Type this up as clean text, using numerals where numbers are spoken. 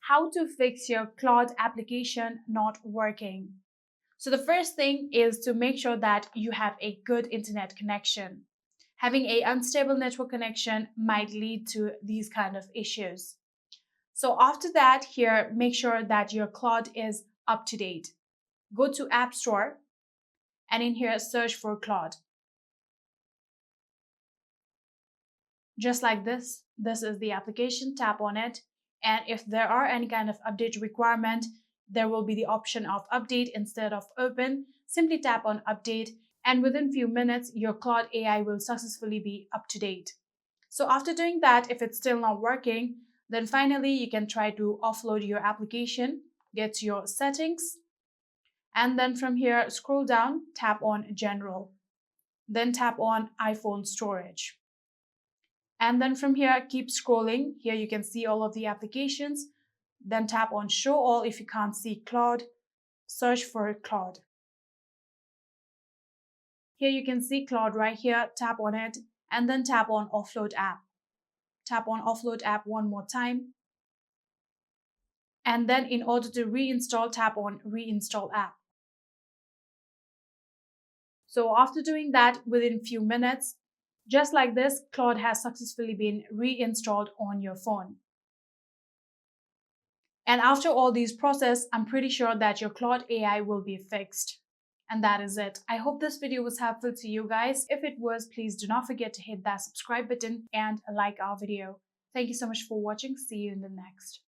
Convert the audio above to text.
how to fix your Claude application not working. So the first thing is to make sure that you have a good internet connection. Having an unstable network connection might lead to these kind of issues. So after that, here, make sure that your Claude is up to date. Go to App Store and in here, search for Claude. Just like this is the application, tap on it. And if there are any kind of update requirement, there will be the option of update instead of open. Simply tap on update and within few minutes, your Claude AI will successfully be up to date. So after doing that, if it's still not working, then finally you can try to offload your application, get to your settings, and then from here, scroll down, tap on general, then tap on iPhone storage. And then from here, keep scrolling. Here you can see all of the applications. Then tap on show all if you can't see Claude. Search for Claude. Here you can see Claude right here. Tap on it and then tap on offload app. Tap on offload app one more time. And then in order to reinstall, tap on reinstall app. So after doing that, within few minutes, just like this, Claude has successfully been reinstalled on your phone. And after all these process, I'm pretty sure that your Claude AI will be fixed. And that is it. I hope this video was helpful to you guys. If it was, please do not forget to hit that subscribe button and like our video. Thank you so much for watching. See you in the next.